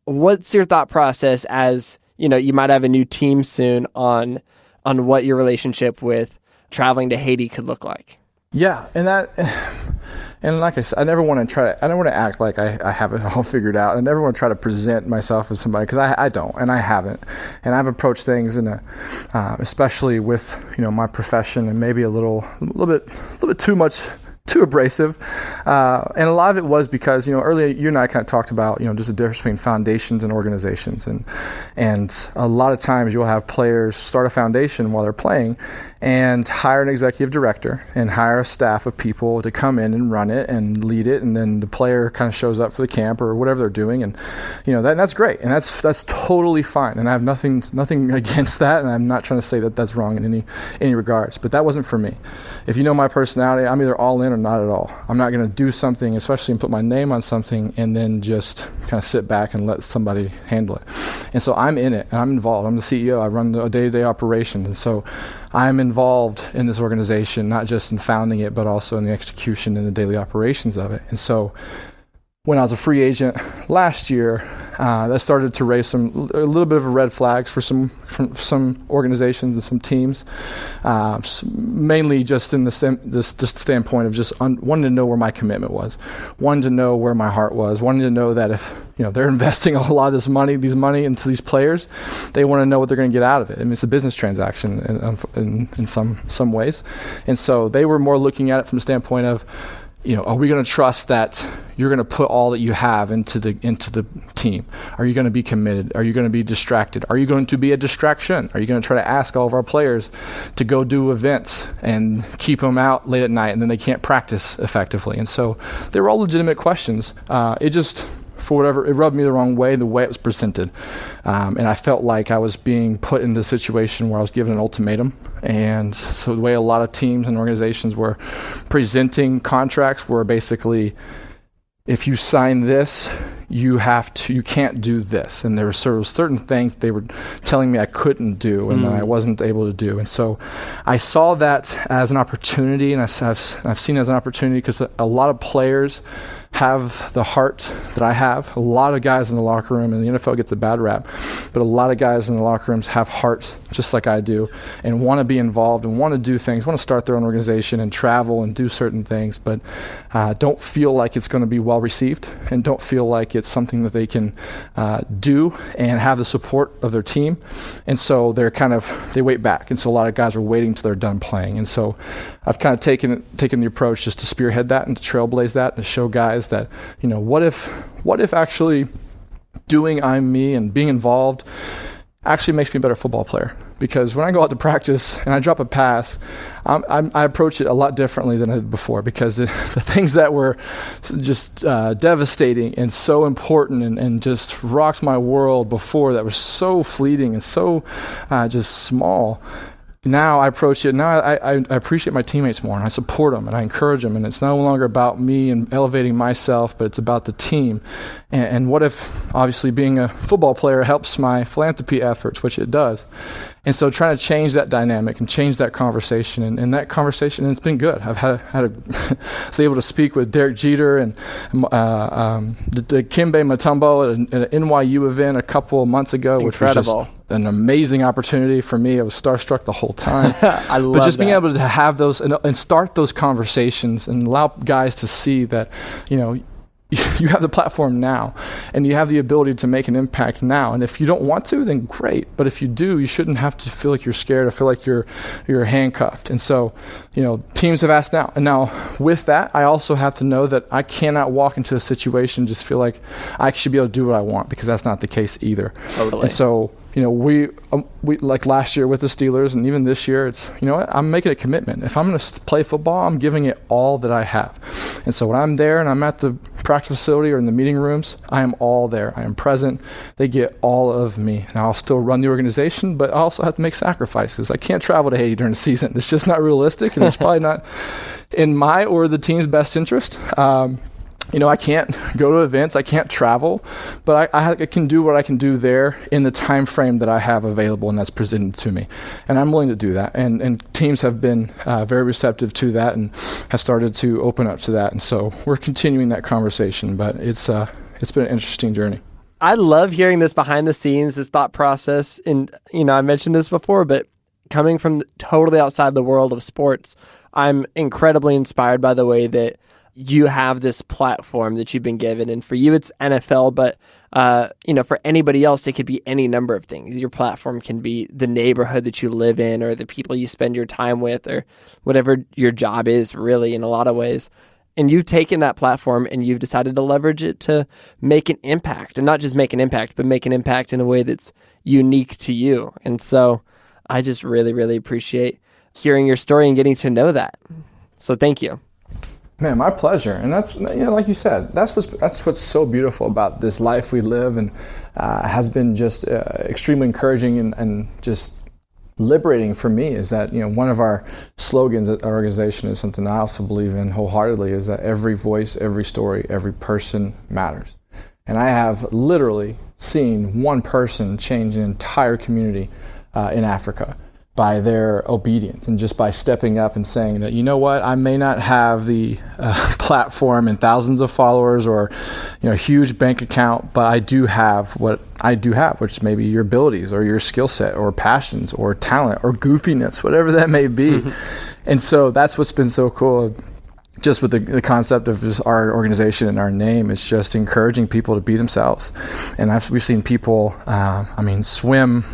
what's your thought process as you might have a new team soon on what your relationship with traveling to Haiti could look like? Yeah, and like I said, I never want to act like I have it all figured out. I never want to try to present myself as somebody, because I don't, and I haven't. And I've approached things especially with my profession, and maybe a little bit too abrasive, and a lot of it was because earlier you and I kind of talked about just the difference between foundations and organizations, and a lot of times you'll have players start a foundation while they're playing and hire an executive director and hire a staff of people to come in and run it and lead it, and then the player kind of shows up for the camp or whatever they're doing, and that's great, and that's totally fine, and I have nothing against that, and I'm not trying to say that that's wrong in any regards, but that wasn't for me. If you know my personality, I'm either all in or not at all. I'm not going to do something, especially and put my name on something, and then just kind of sit back and let somebody handle it. And so I'm in it, and I'm involved. I'm the CEO. I run the day-to-day operations, and so I'm involved in this organization, not just in founding it, but also in the execution and the daily operations of it. And so when I was a free agent last year, that started to raise a little bit of a red flags for some organizations and some teams, mainly just in the standpoint of just wanting to know where my commitment was, wanting to know where my heart was, wanting to know that if they're investing a lot of this money into these players, they want to know what they're going to get out of it. I mean, it's a business transaction in some ways, and so they were more looking at it from the standpoint of, are we going to trust that you're going to put all that you have into the team? Are you going to be committed? Are you going to be distracted? Are you going to be a distraction? Are you going to try to ask all of our players to go do events and keep them out late at night, and then they can't practice effectively? And so they were all legitimate questions. It just, for whatever, it rubbed me the wrong way, the way it was presented. And I felt like I was being put into a situation where I was given an ultimatum. And so the way a lot of teams and organizations were presenting contracts were basically, if you sign this, you can't do this. And there were certain things they were telling me I couldn't do and that I wasn't able to do. And so I saw that as an opportunity, and I've seen it as an opportunity because a lot of players have the heart that I have. A lot of guys in the locker room, and the NFL gets a bad rap, but a lot of guys in the locker rooms have heart just like I do and want to be involved and want to do things, want to start their own organization and travel and do certain things, but don't feel like it's going to be well received and don't feel like it's something that they can do and have the support of their team. And so they wait back. And so a lot of guys are waiting till they're done playing. And so I've kind of taken the approach just to spearhead that and to trailblaze that and to show guys that, what if actually doing I'm me and being involved actually makes me a better football player? Because when I go out to practice and I drop a pass, I approach it a lot differently than I did before, because the things that were just devastating and so important and just rocked my world before, that were so fleeting and so just small, now I approach it. Now I appreciate my teammates more, and I support them, and I encourage them. And it's no longer about me and elevating myself, but it's about the team. And what if, obviously, being a football player helps my philanthropy efforts, which it does. And so trying to change that dynamic and change that conversation, and that conversation, and it's been good. I've was able to speak with Derek Jeter and Dikembe Mutombo at an NYU event a couple of months ago, Incredible. Which was just an amazing opportunity for me. I was starstruck the whole time. I love But just that. being able to have those and start those conversations and allow guys to see that, you have the platform now and you have the ability to make an impact now. And if you don't want to, then great. But if you do, you shouldn't have to feel like you're scared or feel like you're handcuffed. And so, teams have asked now. And now with that, I also have to know that I cannot walk into a situation and just feel like I should be able to do what I want, because that's not the case either. Totally. And so, we like last year with the Steelers, and even this year, it's, I'm making a commitment. If I'm going to play football, I'm giving it all that I have. And so when I'm there and I'm at the practice facility or in the meeting rooms, I am all there. I am present. They get all of me. And I'll still run the organization, but I also have to make sacrifices. I can't travel to Haiti during the season. It's just not realistic, and it's probably not in my or the team's best interest. I can't go to events, I can't travel, but I can do what I can do there in the time frame that I have available and that's presented to me. And I'm willing to do that. And teams have been very receptive to that and have started to open up to that. And so we're continuing that conversation, but it's been an interesting journey. I love hearing this behind the scenes, this thought process. And, I mentioned this before, but coming from totally outside the world of sports, I'm incredibly inspired by the way that you have this platform that you've been given. And for you, it's NFL, but, for anybody else, it could be any number of things. Your platform can be the neighborhood that you live in, or the people you spend your time with, or whatever your job is, really, in a lot of ways. And you've taken that platform and you've decided to leverage it to make an impact, and not just make an impact, but make an impact in a way that's unique to you. And so I just really, really appreciate hearing your story and getting to know that. So thank you. Man, my pleasure. And that's, like you said, that's what's so beautiful about this life we live, and has been just extremely encouraging and just liberating for me, is that, one of our slogans at our organization is something I also believe in wholeheartedly, is that every voice, every story, every person matters. And I have literally seen one person change an entire community in Africa by their obedience and just by stepping up and saying that, I may not have the platform and thousands of followers or, a huge bank account, but I do have what I do have, which may be your abilities or your skill set or passions or talent or goofiness, whatever that may be. And so that's what's been so cool. Just with the concept of just our organization and our name, is just encouraging people to be themselves. And we've seen people, swim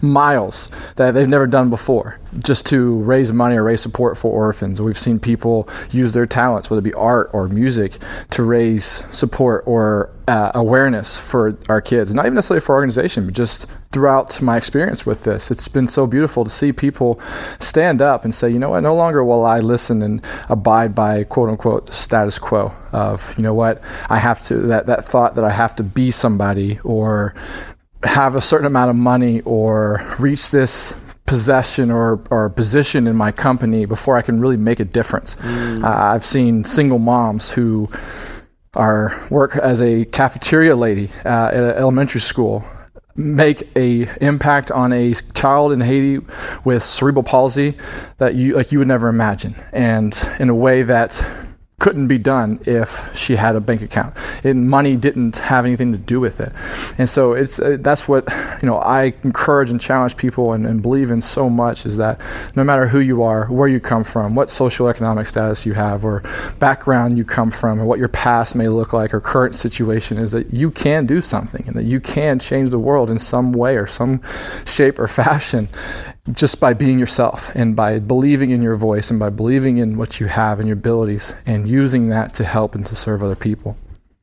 miles that they've never done before just to raise money or raise support for orphans. We've seen people use their talents, whether it be art or music, to raise support or awareness for our kids. Not even necessarily for our organization, but just throughout my experience with this. It's been so beautiful to see people stand up and say, no longer will I listen and abide by quote unquote status quo of, I have to, that thought that I have to be somebody or have a certain amount of money or reach this possession or position in my company before I can really make a difference. I've seen single moms who work as a cafeteria lady at an elementary school make a impact on a child in Haiti with cerebral palsy that you would never imagine, and in a way that couldn't be done if she had a bank account. And money didn't have anything to do with it. And so that's what I encourage and challenge people and believe in so much, is that no matter who you are, where you come from, what social economic status you have, or background you come from, or what your past may look like, or current situation, is that you can do something, and that you can change the world in some way or some shape or fashion, just by being yourself and by believing in your voice and by believing in what you have and your abilities and using that to help and to serve other people.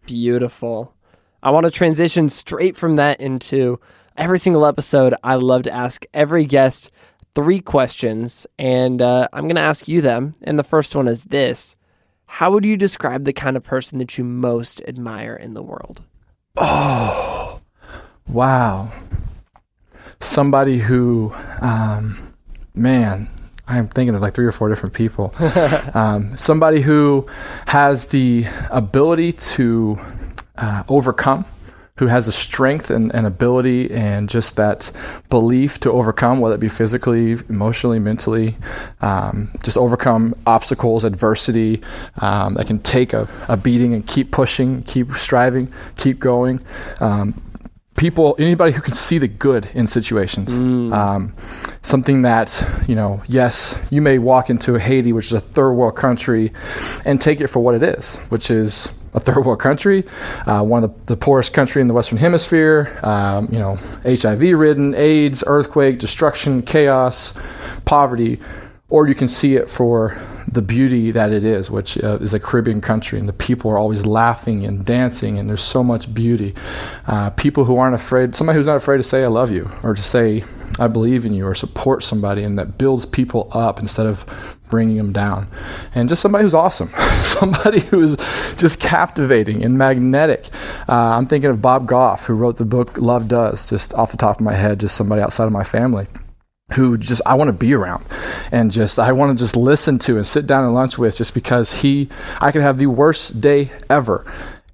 Beautiful. I want to transition straight from that into every single episode. I love to ask every guest 3 questions, and I'm going to ask you them. And the first one is this: how would you describe the kind of person that you most admire in the world? Oh, wow. Somebody who, man, I'm thinking of like 3 or 4 different people. Somebody who has the ability to overcome, who has the strength and ability and just that belief to overcome, whether it be physically, emotionally, mentally, just overcome obstacles, adversity, that can take a beating and keep pushing, keep striving, keep going. Anybody who can see the good in situations. Something that, yes, you may walk into Haiti, which is a third world country, and take it for what it is, which is a third world country, one of the poorest country in the Western Hemisphere, HIV-ridden, AIDS, earthquake, destruction, chaos, poverty. Or you can see it for the beauty that it is, which is a Caribbean country, and the people are always laughing and dancing, and there's so much beauty. People who aren't afraid, somebody who's not afraid to say I love you, or to say I believe in you, or support somebody, and that builds people up instead of bringing them down. And just somebody who's awesome, somebody who is just captivating and magnetic. I'm thinking of Bob Goff, who wrote the book Love Does, just off the top of my head, just somebody outside of my family, who just I want to be around, and I want to just listen to and sit down and lunch with, just because I could have the worst day ever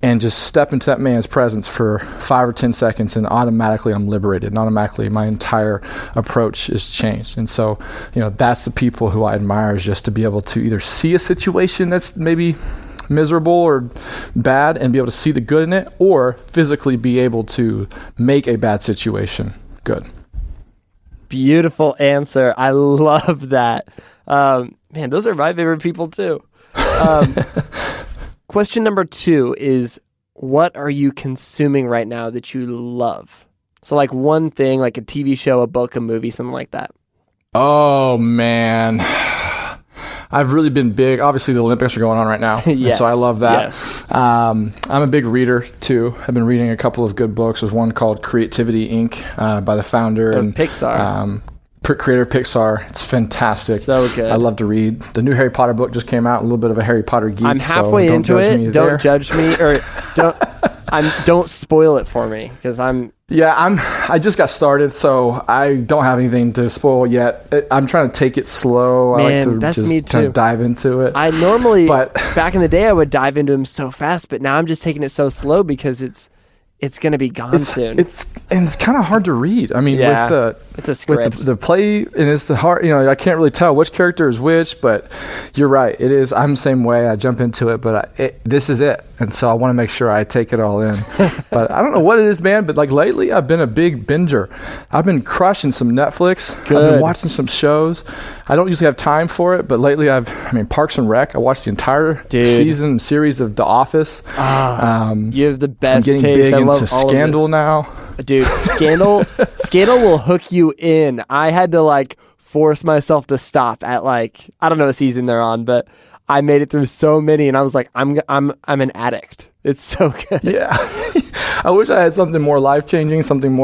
and just step into that man's presence for 5 or 10 seconds, and automatically I'm liberated, and automatically my entire approach is changed. And so, that's the people who I admire, is just to be able to either see a situation that's maybe miserable or bad and be able to see the good in it, or physically be able to make a bad situation good. Beautiful answer. I love that. Man, those are my favorite people too. Question number 2 is, what are you consuming right now that you love? So like one thing, like a TV show, a book, a movie, something like that. Oh, man. I've really been big. Obviously, the Olympics are going on right now. Yes, so I love that. Yes. I'm a big reader, too. I've been reading a couple of good books. There's one called Creativity, Inc. By the founder. And Pixar. Creator of Pixar. It's fantastic. So good. I love to read. The new Harry Potter book just came out. A little bit of a Harry Potter geek. I'm halfway into it. Don't judge me, or don't spoil it for me, because I just got started, so I don't have anything to spoil yet. I'm trying to take it slow. Man, I like to that's just me too. kind of dive into it. I normally, back in the day, I would dive into them so fast, but now I'm just taking it so slow because it's going to be gone soon. It's kind of hard to read. I mean, it's a script. With the play, and it's the hard. I can't really tell which character is which. But you're right. It is. I'm the same way. I jump into it, but this is it, and so I want to make sure I take it all in. But I don't know what it is, man. But like lately, I've been a big binger. I've been crushing some Netflix. Good. I've been watching some shows. I don't usually have time for it, but lately Parks and Rec. I watched the entire series of The Office. You have the best I'm getting taste. big into Scandal now. Dude, Scandal will hook you in. I had to force myself to stop at I don't know what season they're on, but I made it through so many, and I was like, I'm an addict. It's so good. Yeah. I wish I had something more life-changing, something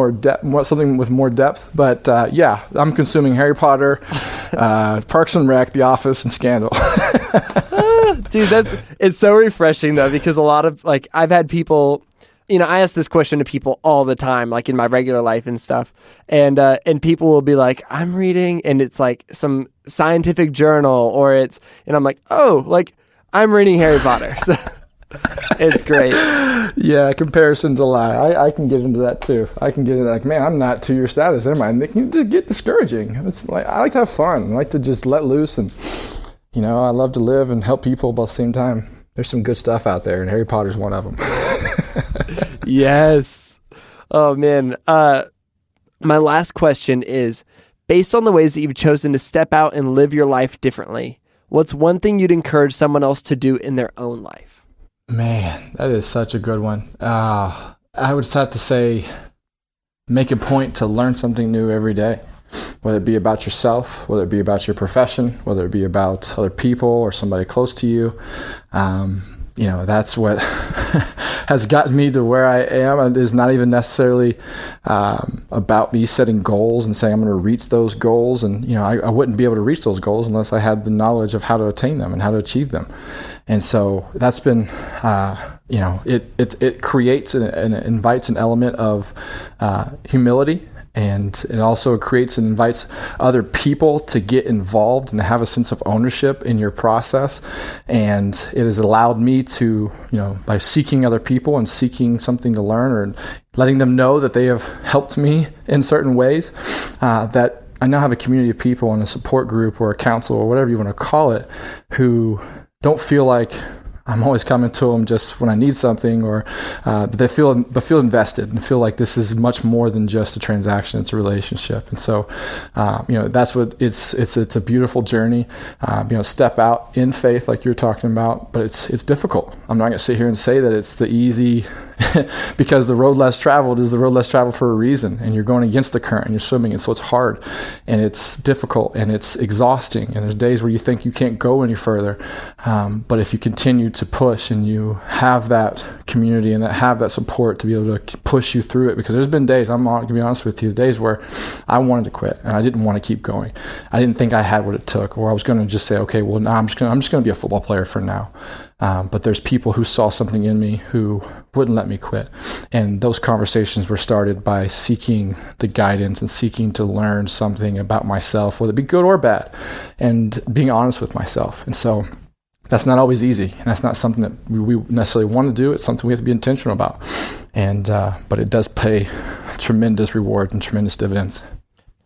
something with more depth. But I'm consuming Harry Potter, Parks and Rec, The Office, and Scandal. Dude, it's so refreshing though, because a lot of I've had people, I ask this question to people all the time, in my regular life and stuff, and people will be like, I'm reading, and it's some scientific journal, or and I'm like, oh, I'm reading Harry Potter. So It's great. Yeah, comparison's a lie. I can get into that too. I can get into like, man, I'm not to your status, am I? And it can just get discouraging. It's like I like to have fun. I like to just let loose, and I love to live and help people, but at the same time, there's some good stuff out there, and Harry Potter's one of them. Yes. Oh man. My last question is, based on the ways that you've chosen to step out and live your life differently, what's one thing you'd encourage someone else to do in their own life? Man, that is such a good one. I would have to say, make a point to learn something new every day, whether it be about yourself, whether it be about your profession, whether it be about other people or somebody close to you. That's what has gotten me to where I am. It is not even necessarily about me setting goals and saying I'm going to reach those goals. And, I wouldn't be able to reach those goals unless I had the knowledge of how to attain them and how to achieve them. And so that's been, it creates and invites an element of humility. And it also creates and invites other people to get involved and have a sense of ownership in your process. And it has allowed me to, by seeking other people and seeking something to learn or letting them know that they have helped me in certain ways, that I now have a community of people in a support group or a council or whatever you want to call it, who don't feel like I'm always coming to them just when I need something, or they feel invested and feel like this is much more than just a transaction. It's a relationship. And so, that's what it's a beautiful journey. Step out in faith, like you're talking about, but it's difficult. I'm not going to sit here and say that it's the easy, because the road less traveled is the road less traveled for a reason, and you're going against the current and you're swimming. And so it's hard and it's difficult and it's exhausting. And there's days where you think you can't go any further. But if you continue to push and you have that community and have that support to be able to push you through it, because there's been days, I'm going to be honest with you, days where I wanted to quit and I didn't want to keep going. I didn't think I had what it took, or I was going to just say, okay, well, now I'm just going to be a football player for now. But there's people who saw something in me who wouldn't let me quit. And those conversations were started by seeking the guidance and seeking to learn something about myself, whether it be good or bad, and being honest with myself. And so that's not always easy. And that's not something that we necessarily want to do. It's something we have to be intentional about. And, but it does pay tremendous reward and tremendous dividends.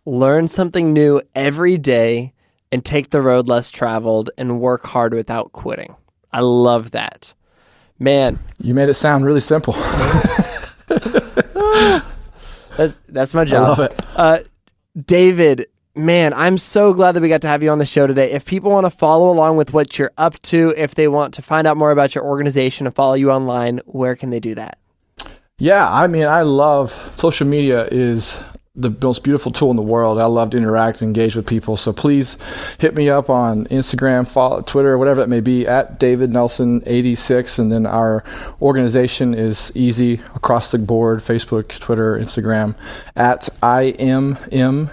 Learn something new every day and take the road less traveled and work hard without quitting. I love that. Man. You made it sound really simple. That's my job. I love it. David, man, I'm so glad that we got to have you on the show today. If people want to follow along with what you're up to, if they want to find out more about your organization and follow you online, where can they do that? Yeah, I love social media. Is the most beautiful tool in the world. I love to interact and engage with people. So please hit me up on Instagram, follow Twitter, whatever that may be, at David Nelson 86. And then our organization is easy across the board: Facebook, Twitter, Instagram, at IMME_org.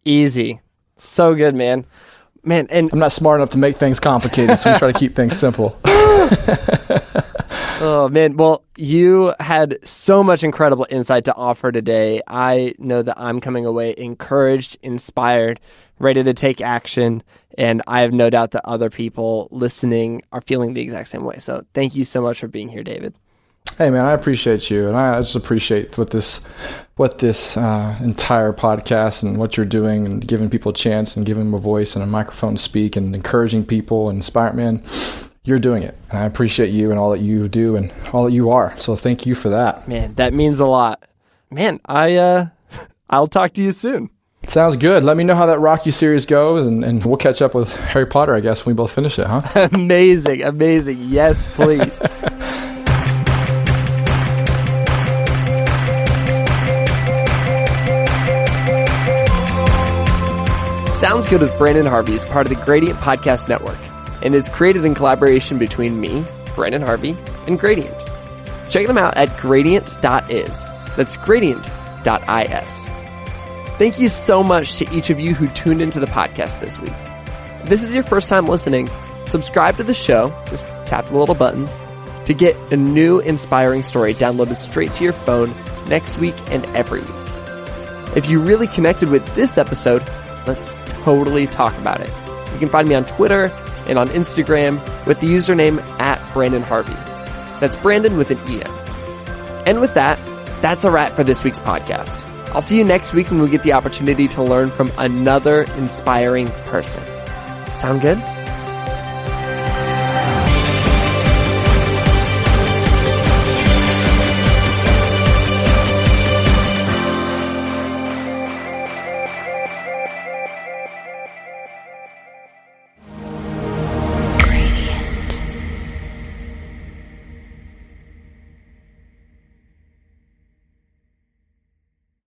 Easy. So good, man. And I'm not smart enough to make things complicated, so we try to keep things simple. Oh, man. Well, you had so much incredible insight to offer today. I know that I'm coming away encouraged, inspired, ready to take action, and I have no doubt that other people listening are feeling the exact same way. So thank you so much for being here, David. Hey, man, I appreciate you, and I just appreciate what this entire podcast and what you're doing, and giving people a chance and giving them a voice and a microphone to speak and encouraging people and inspiring. Man, you're doing it, and I appreciate you and all that you do and all that you are. So thank you for that. Man, that means a lot. Man, I'll talk to you soon. Sounds good. Let me know how that Rocky series goes, and we'll catch up with Harry Potter, I guess, when we both finish it, huh? Amazing. Yes, please. Sounds Good with Brandon Harvey is part of the Gradient Podcast Network and is created in collaboration between me, Brandon Harvey, and Gradient. Check them out at gradient.is. That's gradient.is. Thank you so much to each of you who tuned into the podcast this week. If this is your first time listening, subscribe to the show. Just tap the little button to get a new inspiring story downloaded straight to your phone next week and every week. If you really connected with this episode, let's totally talk about it. You can find me on Twitter and on Instagram with the username @BrandonHarvey. That's Brandon with an EN. And with that, that's a wrap for this week's podcast. I'll see you next week when we get the opportunity to learn from another inspiring person. Sound good?